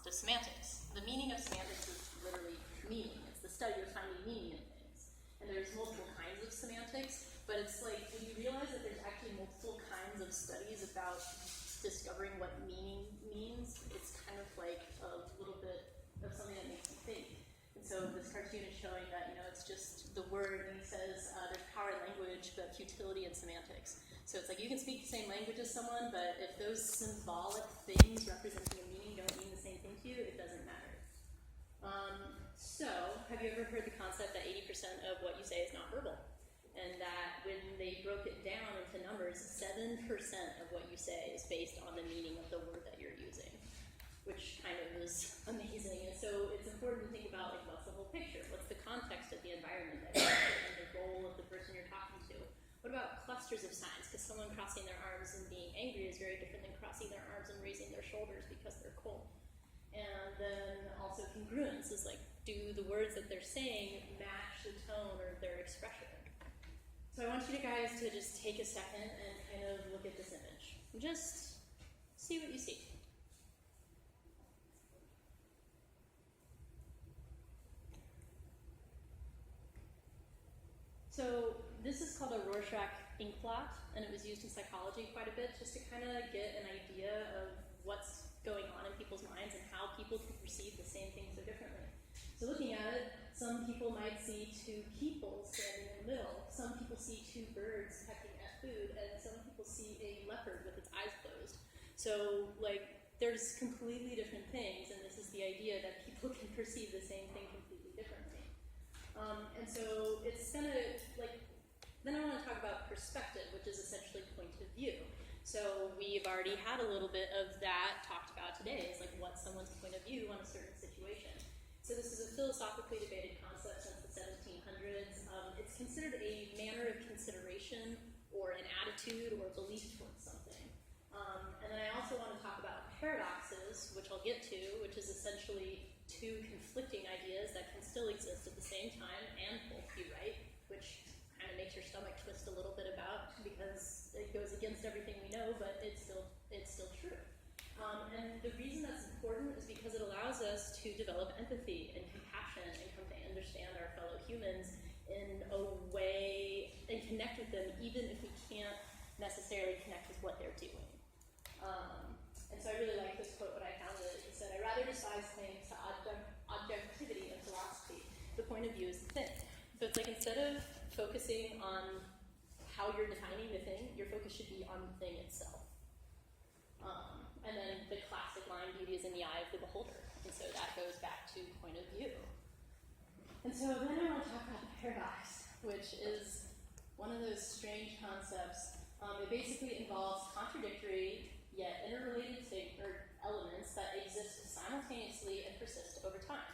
to semantics. The meaning of semantics is literally meaning. It's the study of finding meaning in things. And there's multiple kinds of semantics, but it's like, when you realize that there's actually multiple kinds of studies about discovering what meaning means, it's kind of like a little bit of something that makes you think. And so this cartoon is showing that, it's just the word, and he says there's power in language, but futility in semantics. So it's like you can speak the same language as someone, but if those symbolic things representing a meaning don't mean the same thing to you, it doesn't matter. So, have you ever heard the concept that 80% of what you say is nonverbal? And that when they broke it down into numbers, 7% of what you say is based on the meaning of the word that you're using, which kind of is amazing. And so it's important to think about, like, what's the whole picture? What's the context of the environment that you're in, and the role of the person you're talking to? What about clusters of signs? Because someone crossing their arms and being angry is very different than crossing their arms and raising their shoulders because they're cold. And then also congruence is like, do the words that they're saying match the tone or their expression? So I want you guys to just take a second and kind of look at this image. Just see what you see. So this is called a Rorschach ink blot, and it was used in psychology quite a bit just to kind of get an idea of what's going on in people's minds and how people can perceive the same things so differently. So looking at it, some people might see two people standing in the middle, some people see two birds pecking at food, and some people see a leopard with its eyes closed. So, like, there's completely different things, and this is the idea that people can perceive the same thing completely differently. And so it's gonna, like, then I want to talk about perspective, which is essentially point of view. So we've already had a little bit of that talked about today. It's like, what's someone's point of view on a certain situation? So this is a philosophically debated concept since the 1700s. It's considered a manner of consideration or an attitude or belief towards something. And then I also want to talk about paradoxes, which I'll get to, which is essentially two conflicting ideas that can still exist at the same time and both be right, which kind of makes your stomach twist a little bit about, because it goes against everything we know, but it's still true. And the reason that's important is because it allows us to develop empathy and compassion and come to understand our fellow humans in a way and connect with them even if we can't necessarily connect with what they're doing. And so I really like this quote when I found it. It said, "I rather despise claims to objectivity in philosophy. The point of view is the thing." So it's like, instead of focusing on how you're defining the thing, your focus should be on the thing itself. And then the classic line, beauty is in the eye of the beholder. And so that goes back to point of view. And so then I want to talk about the paradox, which is one of those strange concepts. It basically involves contradictory yet interrelated elements that exist simultaneously and persist over time.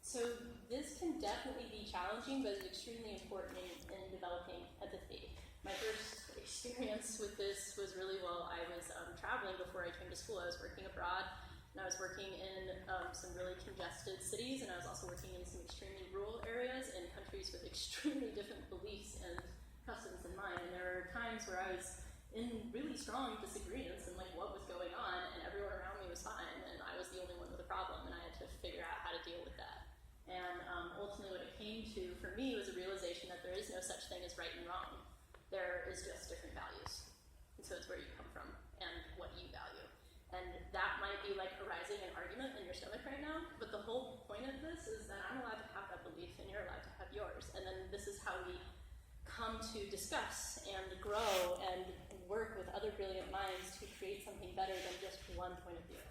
So this can definitely be challenging, but it's extremely important in developing empathy. My first experience with this was really while I was traveling before I came to school. I was working abroad, and I was working in some really congested cities, and I was also working in some extremely rural areas in countries with extremely different beliefs and customs in mind. And there were times where I was in really strong disagreements and like what was going on, and everyone around me was fine, and I was the only one with a problem, and I had to figure out how to deal with that. And ultimately what it came to, for me, was a realization that there is no such thing as right and wrong. There is just different values. And so it's where you come from and what you value. And that might be like arising an argument in your stomach right now, but the whole point of this is that I'm allowed to have that belief and you're allowed to have yours. And then this is how we come to discuss and grow and work with other brilliant minds to create something better than just one point of view.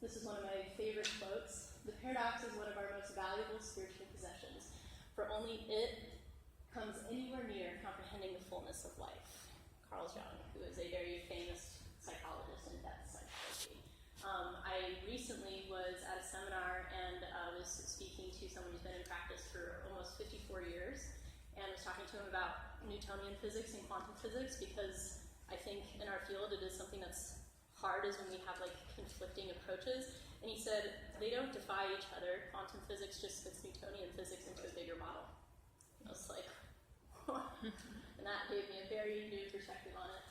This is one of my favorite quotes. "The paradox is one of our most valuable spiritual possessions, for only it comes anywhere near comprehending the fullness of life." Carl Jung, who is a very famous psychologist in depth psychology. I recently was at a seminar and was speaking to someone who's been in practice for almost 54 years, and was talking to him about Newtonian physics and quantum physics, because I think in our field it is something that's hard, is when we have like conflicting approaches. And he said they don't defy each other. Quantum physics just fits Newtonian physics into a bigger model. I was like, and that gave me a very new perspective on it.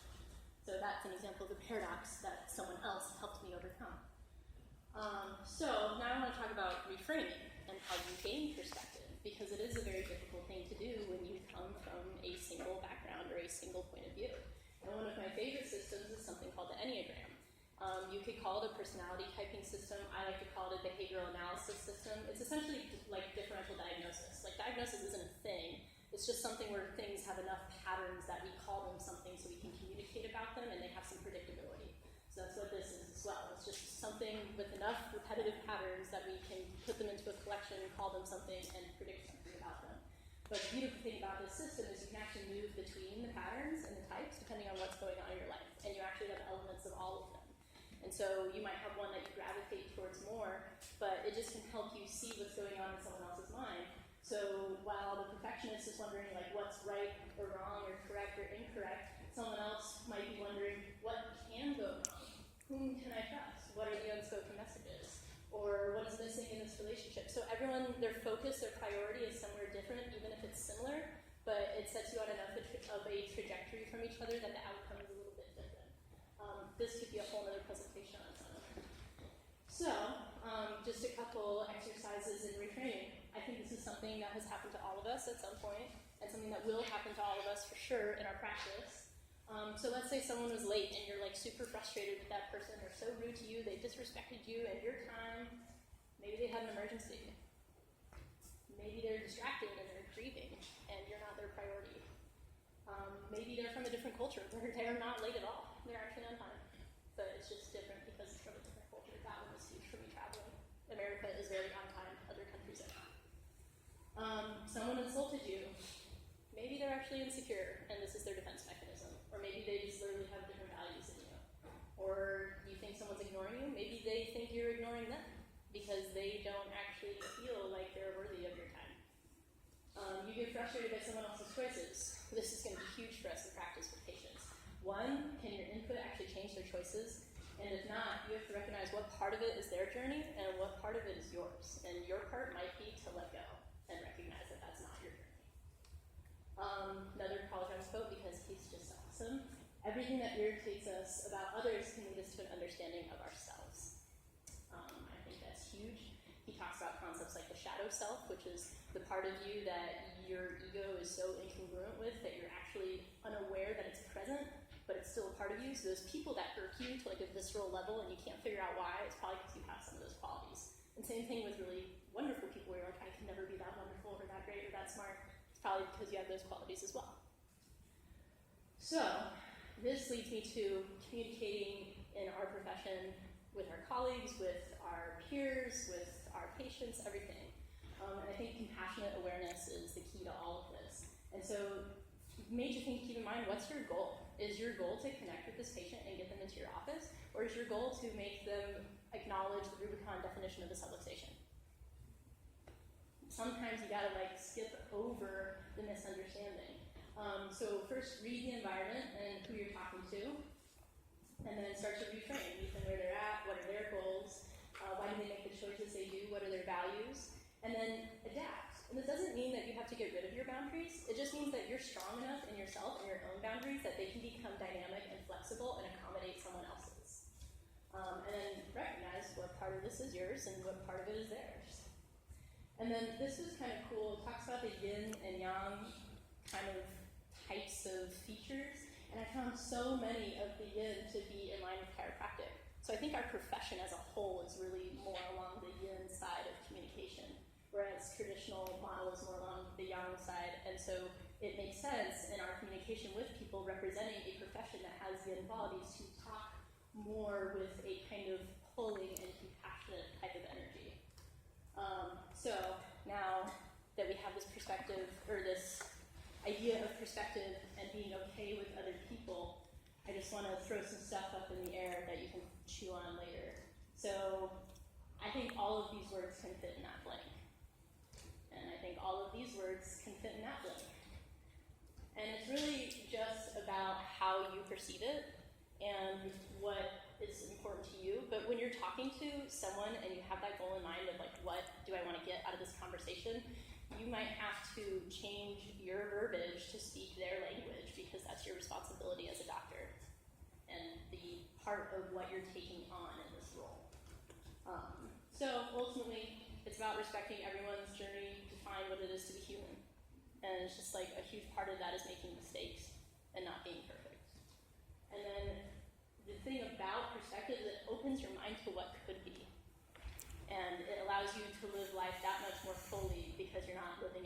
So So that's an example of a paradox that someone else helped me overcome. So now I want to talk about reframing and how you gain perspective, because it is a very difficult thing to do when you come from a single background or a single point of view. And one of my favorite systems is something called the Enneagram. You could call it a personality typing system. I like to call it a behavioral analysis system. It's essentially like differential diagnosis. Like, diagnosis isn't a thing. It's just something where things have enough patterns that we call them something so we can communicate about them, and they have some predictability. So that's what this is as well. It's just something with enough repetitive patterns that we can put them into a collection, call them something, and predict something about them. But the beautiful thing about this system is you can actually move between the patterns and the types depending on what's going on in your life, and you actually have elements of all of them. And so you might have one that you gravitate towards more, but it just can help you see what's going on in someone else's mind. So while the perfectionist is wondering like what's right or wrong or correct or incorrect, someone else might be wondering what can go wrong, whom can I trust, what are the unspoken messages, or what is missing in this relationship. So everyone, their focus, their priority is somewhere different, even if it's similar, but it sets you on enough of a trajectory from each other that the outcome is a little bit different. This could be a whole other presentation on its own. So, just a couple exercises in reframing. I think this is something that has happened to all of us at some point, and something that will happen to all of us for sure in our practice. So let's say someone was late and you're like super frustrated with that person. They're so rude to you, they disrespected you and your time. Maybe they had an emergency. Maybe they're distracted and they're grieving and you're not their priority. Maybe they're from a different culture where they're not late at all. They're actually on time. But it's just different because it's from a different culture. That one was huge for me traveling. America is very on time, other countries are not. Someone insulted you. Maybe they're actually insecure and this is their defense mechanism. Or maybe they just literally have different values than you. Or you think someone's ignoring you. Maybe they think you're ignoring them because they don't actually feel like they're worthy of your time. You get frustrated by someone else's choices. This is going to be huge for us in practice with patients. One, can your input actually change their choices? And if not, you have to recognize what part of it is their journey and what part of it is yours. And your part might be to let go and recognize that that's not your journey. Another college quote, because he's just awesome. Everything that irritates us about others can lead us to an understanding of ourselves. I think that's huge. He talks about concepts like the shadow self, which is the part of you that your ego is so incongruent with that you're actually unaware that it's present, but it's still a part of you. So those people that irk you to like a visceral level and you can't figure out why, it's probably because you have some of those qualities. And same thing with really wonderful people where you're like, I can never be that wonderful or that great or that smart. It's probably because you have those qualities as well. So this leads me to communicating in our profession with our colleagues, with our peers, with our patients, everything. And I think compassionate awareness is the key to all of this. And so major thing to keep in mind, what's your goal? Is your goal to connect with this patient and get them into your office? Or is your goal to make them acknowledge the Rubicon definition of a subluxation? Sometimes you gotta like skip over the misunderstanding. So first read the environment and who you're talking to, and then start to reframe, meet them where they're at, what are their goals, why do they make the choices they do, what are their values, and then adapt. And this doesn't mean that you have to get rid of your boundaries, it just means that you're strong enough in yourself and your own boundaries that they can become dynamic and flexible and accommodate someone else's. And then recognize what part of this is yours and what part of it is theirs. And then this is kind of cool, it talks about the yin and yang kind of types of features, and I found so many of the yin to be in line with chiropractic. So I think our profession as a whole is really more along the yin side of communication, whereas traditional model is more along the yang side, and so it makes sense in our communication with people representing a profession that has yin qualities to talk more with a kind of pulling and compassionate type of energy. So now that we have this perspective, or this idea of perspective and being okay with other people, I just want to throw some stuff up in the air that you can chew on later. So I think all of these words can fit in that blank. And I think all of these words can fit in that blank. And it's really just about how you perceive it and what is important to you. But when you're talking to someone and you have that goal in mind of like, what do I want to get out of this conversation, you might have to change your verbiage to speak their language because that's your responsibility as a doctor. part of what you're taking on in this role. So ultimately, it's about respecting everyone's journey to find what it is to be human. And it's just like a huge part of that is making mistakes and not being perfect. And then the thing about perspective is it opens your mind to what could be. And it allows you to live life that much more fully because you're not living